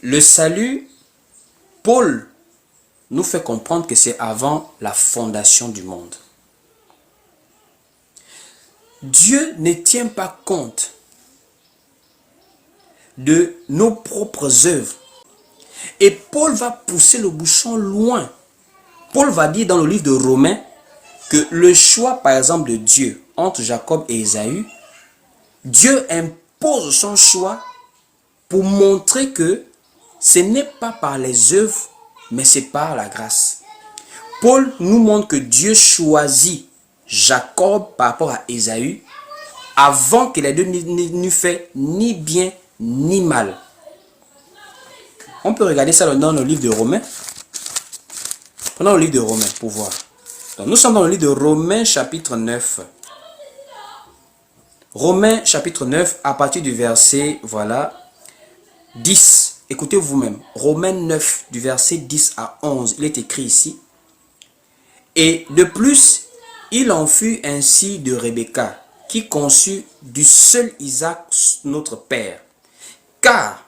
Le salut, Paul nous fait comprendre que c'est avant la fondation du monde. Dieu ne tient pas compte de nos propres œuvres. Et Paul va pousser le bouchon loin. Paul va dire dans le livre de Romains que le choix, par exemple, de Dieu entre Jacob et Ésaü, Dieu impose son choix pour montrer que ce n'est pas par les œuvres, mais c'est par la grâce. Paul nous montre que Dieu choisit Jacob par rapport à Ésaü avant que les deux n'eût fait ni bien ni mal. On peut regarder ça dans le livre de Romains. Prenons le livre de Romains pour voir. Donc, nous sommes dans le livre de Romains chapitre 9. Romains chapitre 9 à partir du verset, voilà, 10. Écoutez vous-même. Romains 9 du verset 10 à 11. Il est écrit ici. Et de plus, il en fut ainsi de Rebecca, qui conçut du seul Isaac notre père. Car,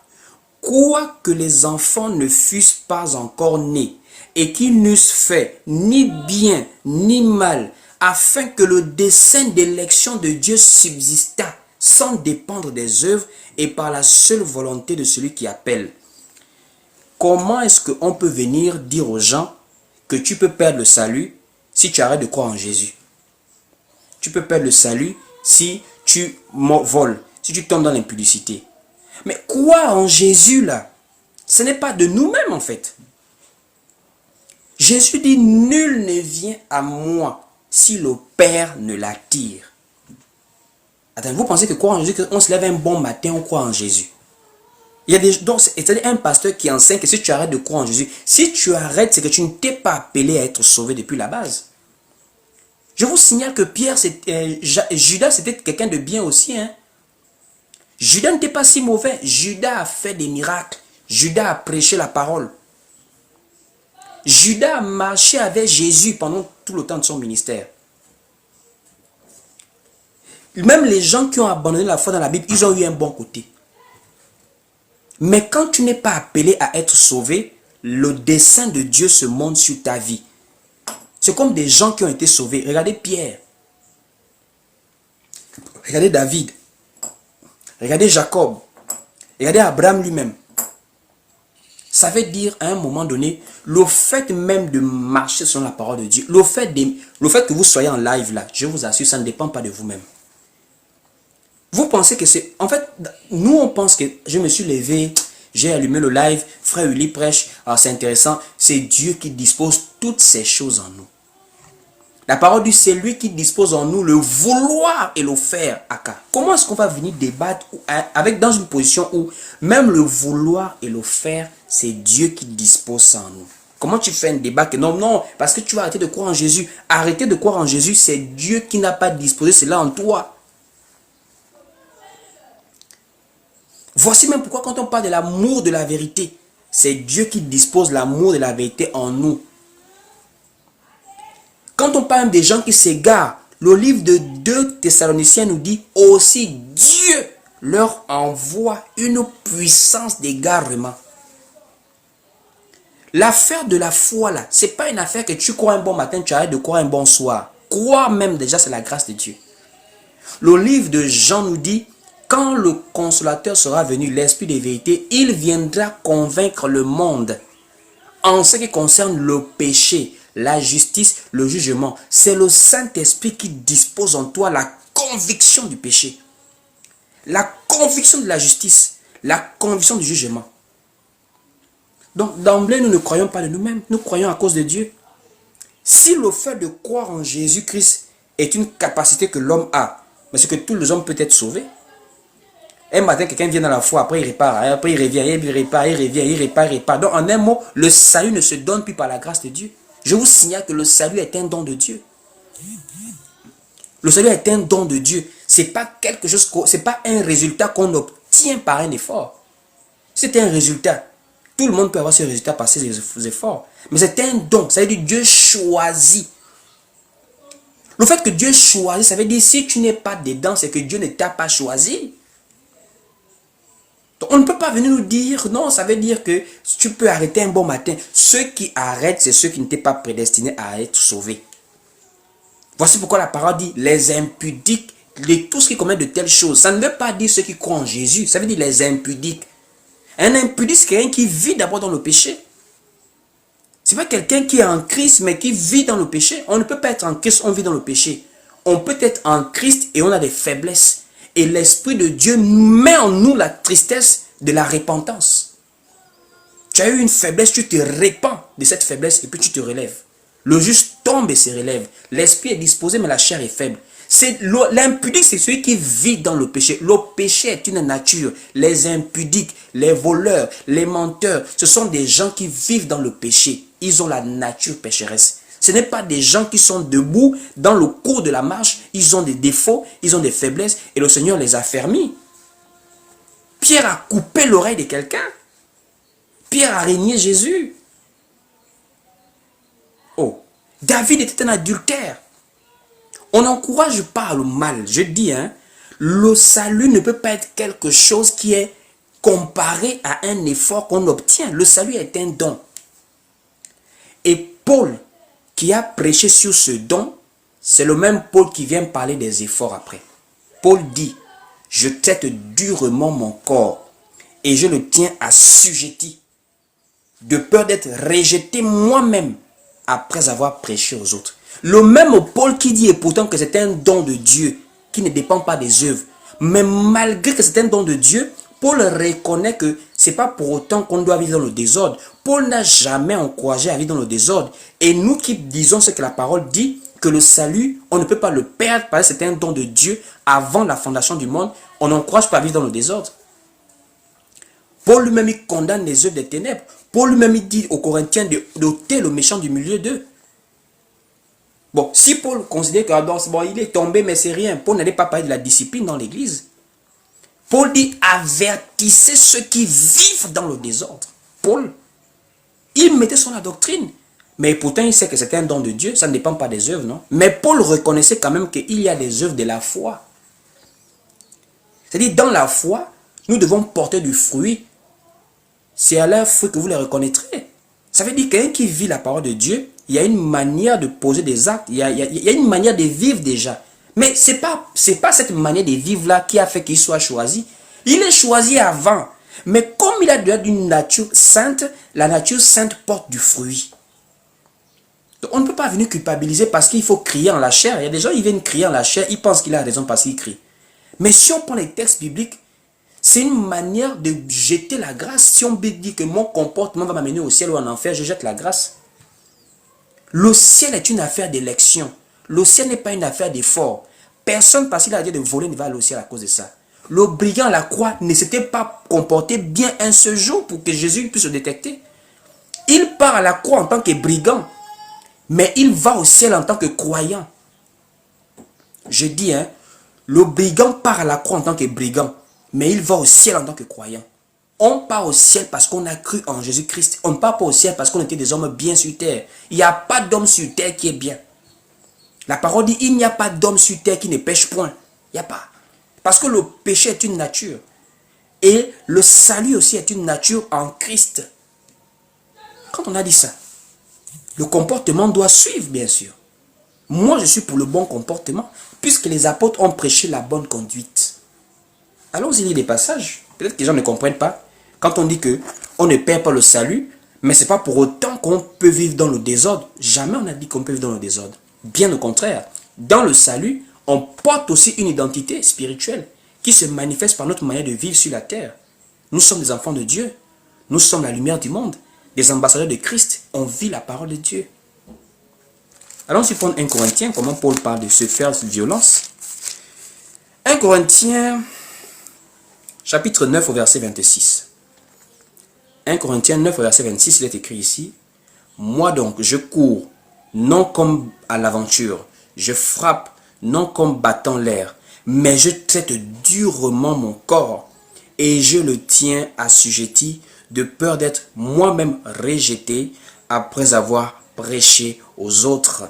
quoique les enfants ne fussent pas encore nés, et qu'ils n'eussent fait ni bien ni mal, afin que le dessein d'élection de Dieu subsistât, sans dépendre des œuvres, et par la seule volonté de celui qui appelle. Comment est-ce qu'on peut venir dire aux gens que tu peux perdre le salut si tu arrêtes de croire en Jésus? Tu peux perdre le salut si tu voles, si tu tombes dans l'impudicité. Mais croire en Jésus là, ce n'est pas de nous-mêmes en fait. Jésus dit, nul ne vient à moi si le Père ne l'attire. Attends, vous pensez que croire en Jésus, on se lève un bon matin, on croit en Jésus? Il y a des, donc, c'est-à-dire un pasteur qui enseigne que si tu arrêtes de croire en Jésus, si tu arrêtes, c'est que tu ne t'es pas appelé à être sauvé depuis la base. Je vous signale que Judas, c'était quelqu'un de bien aussi. Hein? Judas n'était pas si mauvais. Judas a fait des miracles. Judas a prêché la parole. Judas a marché avec Jésus pendant tout le temps de son ministère. Même les gens qui ont abandonné la foi dans la Bible, ils ont eu un bon côté. Mais quand tu n'es pas appelé à être sauvé, le dessein de Dieu se montre sur ta vie. C'est comme des gens qui ont été sauvés. Regardez Pierre. Regardez David. Regardez Jacob. Regardez Abraham lui-même. Ça veut dire à un moment donné, le fait même de marcher selon la parole de Dieu, le fait que vous soyez en live là, je vous assure, ça ne dépend pas de vous-même. Vous pensez que c'est... En fait, nous on pense que je me suis levé, j'ai allumé le live, frère Uli prêche, alors c'est intéressant, c'est Dieu qui dispose toutes ces choses en nous. La parole dit, c'est lui qui dispose en nous le vouloir et le faire. Comment est-ce qu'on va venir débattre avec dans une position où même le vouloir et le faire, c'est Dieu qui dispose ça en nous? Comment tu fais un débat que non, parce que tu vas arrêter de croire en Jésus. Arrêter de croire en Jésus, c'est Dieu qui n'a pas disposé cela en toi. Voici même pourquoi quand on parle de l'amour de la vérité, c'est Dieu qui dispose l'amour de la vérité en nous. Quand on parle des gens qui s'égarent, le livre de 2 Thessaloniciens nous dit aussi Dieu leur envoie une puissance d'égarement. L'affaire de la foi là, c'est pas une affaire que tu crois un bon matin, tu arrêtes de croire un bon soir. Croire même déjà, c'est la grâce de Dieu. Le livre de Jean nous dit, quand le consolateur sera venu, l'esprit de vérité, il viendra convaincre le monde en ce qui concerne le péché, la justice, le jugement. C'est le Saint-Esprit qui dispose en toi la conviction du péché, la conviction de la justice, la conviction du jugement. Donc d'emblée, nous ne croyons pas de nous-mêmes, nous croyons à cause de Dieu. Si le fait de croire en Jésus-Christ est une capacité que l'homme a, mais c'est que tous les hommes peuvent être sauvés. Un matin, quelqu'un vient dans la foi, après il répare, après il revient, il répare, il revient, il répare, il répare. Donc en un mot, le salut ne se donne plus par la grâce de Dieu. Je vous signale que le salut est un don de Dieu. Le salut est un don de Dieu. C'est pas quelque chose, c'est pas un résultat qu'on obtient par un effort. C'est un résultat. Tout le monde peut avoir ce résultat par ses efforts. Mais c'est un don. Ça veut dire que Dieu choisit. Le fait que Dieu choisit, ça veut dire si tu n'es pas dedans, c'est que Dieu ne t'a pas choisi. Donc, on ne peut pas venir nous dire, non, ça veut dire que tu peux arrêter un bon matin. Ceux qui arrêtent, c'est ceux qui n'étaient pas prédestinés à être sauvés. Voici pourquoi la parole dit, les impudiques, tout ce qui commet de telles choses. Ça ne veut pas dire ceux qui croient en Jésus, ça veut dire les impudiques. Un impudique, c'est quelqu'un qui vit d'abord dans le péché. C'est pas quelqu'un qui est en Christ, mais qui vit dans le péché. On ne peut pas être en Christ, on vit dans le péché. On peut être en Christ et on a des faiblesses. Et l'Esprit de Dieu met en nous la tristesse de la repentance. Tu as eu une faiblesse, tu te répands de cette faiblesse et puis tu te relèves. Le juste tombe et se relève. L'esprit est disposé, mais la chair est faible. L'impudique, c'est celui qui vit dans le péché. Le péché est une nature. Les impudiques, les voleurs, les menteurs, ce sont des gens qui vivent dans le péché. Ils ont la nature pécheresse. Ce n'est pas des gens qui sont debout dans le cours de la marche. Ils ont des défauts, ils ont des faiblesses et le Seigneur les a fermis. Pierre a coupé l'oreille de quelqu'un. Pierre a régné Jésus. Oh, David était un adultère. On n'encourage pas le mal. Je dis, le salut ne peut pas être quelque chose qui est comparé à un effort qu'on obtient. Le salut est un don. Et Paul, qui a prêché sur ce don, c'est le même Paul qui vient parler des efforts après. Paul dit, je traite durement mon corps et je le tiens assujetti, de peur d'être rejeté moi-même après avoir prêché aux autres. Le même Paul qui dit et pourtant que c'est un don de Dieu qui ne dépend pas des œuvres. Mais malgré que c'est un don de Dieu, Paul reconnaît que ce n'est pas pour autant qu'on doit vivre dans le désordre. Paul n'a jamais encouragé à vivre dans le désordre. Et nous qui disons ce que la parole dit, que le salut, on ne peut pas le perdre parce que c'est un don de Dieu avant la fondation du monde, on n'encourage pas à vivre dans le désordre. Paul lui-même, il condamne les œuvres des ténèbres. Paul lui-même, il dit aux Corinthiens d'ôter le méchant du milieu d'eux. Bon, si Paul considère que bon, il est tombé, mais c'est rien. Paul n'allait pas parler de la discipline dans l'église. Paul dit, avertissez ceux qui vivent dans le désordre. Paul, il mettait sur la doctrine. Mais pourtant, il sait que c'est un don de Dieu. Ça ne dépend pas des œuvres, non? Mais Paul reconnaissait quand même qu'il y a des œuvres de la foi. C'est-à-dire, dans la foi, nous devons porter du fruit. C'est à leur fruit que vous les reconnaîtrez. Ça veut dire que quelqu'un qui vit la parole de Dieu, il y a une manière de poser des actes, il y a une manière de vivre déjà. Mais ce n'est pas cette manière de vivre-là qui a fait qu'il soit choisi. Il est choisi avant. Mais comme il a déjà une nature sainte, la nature sainte porte du fruit. Donc on ne peut pas venir culpabiliser parce qu'il faut crier en la chair. Il y a des gens qui viennent crier en la chair, ils pensent qu'il a raison parce qu'il crie. Mais si on prend les textes bibliques, c'est une manière de jeter la grâce. Si on dit que mon comportement va m'amener au ciel ou en enfer, je jette la grâce. Le ciel est une affaire d'élection. Le ciel n'est pas une affaire d'effort. Personne, parce qu'il a dit de voler, ne va aller au ciel à cause de ça. Le brigand à la croix ne s'était pas comporté bien un seul jour pour que Jésus puisse le détecter. Il part à la croix en tant que brigand, mais il va au ciel en tant que croyant. Je dis, le brigand part à la croix en tant que brigand, mais il va au ciel en tant que croyant. On part au ciel parce qu'on a cru en Jésus-Christ. On ne part pas au ciel parce qu'on était des hommes bien sur terre. Il n'y a pas d'homme sur terre qui est bien. La parole dit, il n'y a pas d'homme sur terre qui ne pêche point. Il n'y a pas. Parce que le péché est une nature. Et le salut aussi est une nature en Christ. Quand on a dit ça, le comportement doit suivre, bien sûr. Moi, je suis pour le bon comportement, puisque les apôtres ont prêché la bonne conduite. Allons-y lire les passages. Peut-être que les gens ne comprennent pas. Quand on dit qu'on ne perd pas le salut, mais ce n'est pas pour autant qu'on peut vivre dans le désordre. Jamais on a dit qu'on peut vivre dans le désordre. Bien au contraire. Dans le salut, on porte aussi une identité spirituelle qui se manifeste par notre manière de vivre sur la terre. Nous sommes des enfants de Dieu. Nous sommes la lumière du monde. Des ambassadeurs de Christ. On vit la parole de Dieu. Allons-y prendre 1 Corinthiens. Comment Paul parle de se faire violence. 1 Corinthiens, chapitre 9 au verset 26. 1 Corinthiens 9 au verset 26, il est écrit ici. Moi donc, je cours, non comme à l'aventure. Je frappe, non comme battant l'air. Mais je traite durement mon corps et je le tiens assujetti de peur d'être moi-même rejeté après avoir prêché aux autres.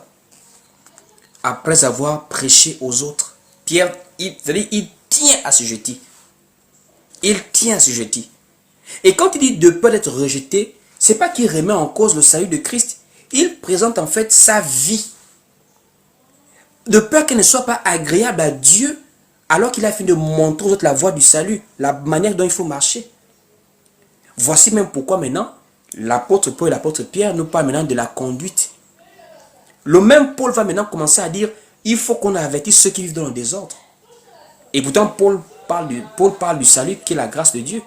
Après avoir prêché aux autres. Pierre, il tient assujetti. Il tient ce jeté. Et quand il dit de peur d'être rejeté, c'est pas qu'il remet en cause le salut de Christ. Il présente en fait sa vie. De peur qu'elle ne soit pas agréable à Dieu, alors qu'il a fini de montrer aux autres la voie du salut, la manière dont il faut marcher. Voici même pourquoi maintenant, l'apôtre Paul et l'apôtre Pierre nous parlent maintenant de la conduite. Le même Paul va maintenant commencer à dire, il faut qu'on avertisse ceux qui vivent dans le désordre. Et pourtant, Paul parle du salut qui est la grâce de Dieu.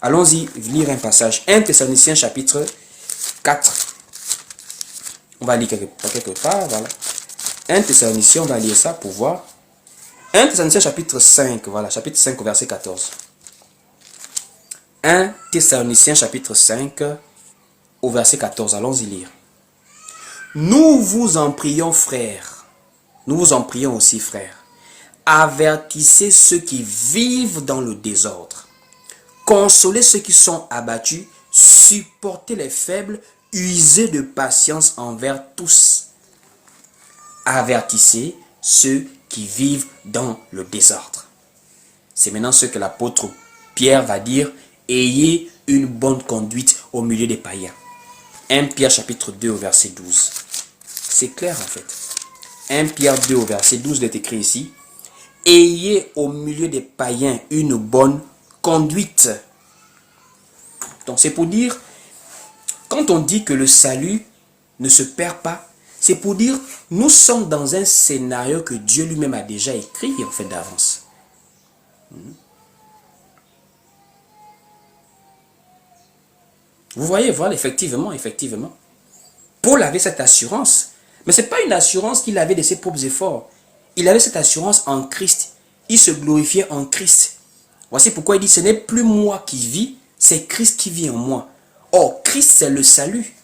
Allons-y lire un passage. 1 Thessaloniciens chapitre 4. On va lire quelque part, voilà. 1 Thessaloniciens, on va lire ça pour voir. 1 Thessaloniciens chapitre 5, voilà, chapitre 5 verset 14. 1 Thessaloniciens chapitre 5 au verset 14, allons-y lire. Nous vous en prions, frères. Nous vous en prions aussi, frères. Avertissez ceux qui vivent dans le désordre. Consolez ceux qui sont abattus. Supportez les faibles. Usez de patience envers tous. Avertissez ceux qui vivent dans le désordre. C'est maintenant ce que l'apôtre Pierre va dire. Ayez une bonne conduite au milieu des païens. 1 Pierre chapitre 2 au verset 12. C'est clair en fait. 1 Pierre 2 au verset 12 il est écrit ici. Ayez au milieu des païens une bonne conduite. Donc c'est pour dire, quand on dit que le salut ne se perd pas, c'est pour dire, nous sommes dans un scénario que Dieu lui-même a déjà écrit en fait d'avance. Vous voyez, voilà, effectivement. Paul avait cette assurance. Mais ce n'est pas une assurance qu'il avait de ses propres efforts. Il avait cette assurance en Christ. Il se glorifiait en Christ. Voici pourquoi il dit, ce n'est plus moi qui vis, c'est Christ qui vit en moi. Or, Christ, c'est le salut.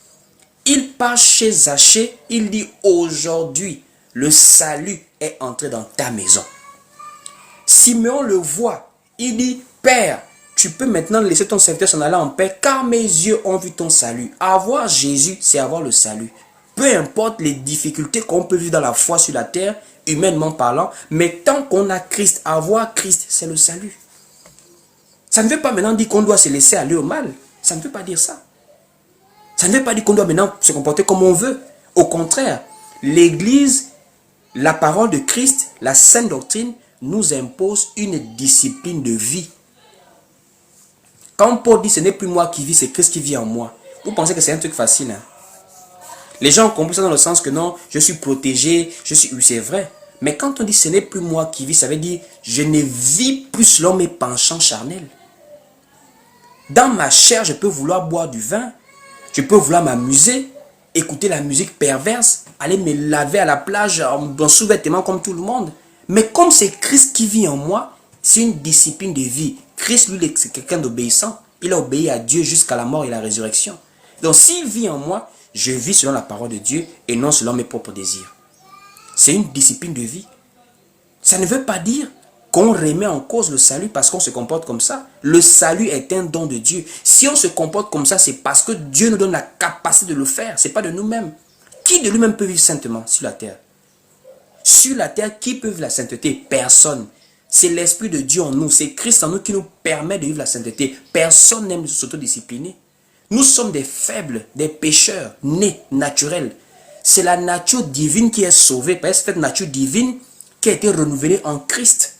Il part chez Zachée, il dit, aujourd'hui, le salut est entré dans ta maison. Simeon le voit, il dit, Père, tu peux maintenant laisser ton serviteur s'en aller en paix, car mes yeux ont vu ton salut. Avoir Jésus, c'est avoir le salut. Peu importe les difficultés qu'on peut vivre dans la foi sur la terre, humainement parlant, mais tant qu'on a Christ, avoir Christ, c'est le salut. Ça ne veut pas maintenant dire qu'on doit se laisser aller au mal. Ça ne veut pas dire ça. Ça ne veut pas dire qu'on doit maintenant se comporter comme on veut. Au contraire, l'Église, la parole de Christ, la sainte doctrine, nous impose une discipline de vie. Quand Paul dit ce n'est plus moi qui vis, c'est Christ qui vit en moi. Vous pensez que c'est un truc facile, hein? Les gens ont compris ça dans le sens que non, je suis protégé, c'est vrai. Mais quand on dit ce n'est plus moi qui vis, ça veut dire je ne vis plus selon mes penchants charnels. Dans ma chair, je peux vouloir boire du vin, je peux vouloir m'amuser, écouter la musique perverse, aller me laver à la plage en sous-vêtements comme tout le monde. Mais comme c'est Christ qui vit en moi, c'est une discipline de vie. Christ, lui, c'est quelqu'un d'obéissant. Il a obéi à Dieu jusqu'à la mort et la résurrection. Donc s'il vit en moi, je vis selon la parole de Dieu et non selon mes propres désirs. C'est une discipline de vie. Ça ne veut pas dire qu'on remet en cause le salut parce qu'on se comporte comme ça. Le salut est un don de Dieu. Si on se comporte comme ça, c'est parce que Dieu nous donne la capacité de le faire. Ce n'est pas de nous-mêmes. Qui de lui-même peut vivre saintement sur la terre? Sur la terre, qui peut vivre la sainteté? Personne. C'est l'Esprit de Dieu en nous. C'est Christ en nous qui nous permet de vivre la sainteté. Personne n'aime s'autodiscipliner. Nous sommes des faibles, des pécheurs, nés, naturels. C'est la nature divine qui est sauvée. Parce que cette nature divine qui a été renouvelée en Christ.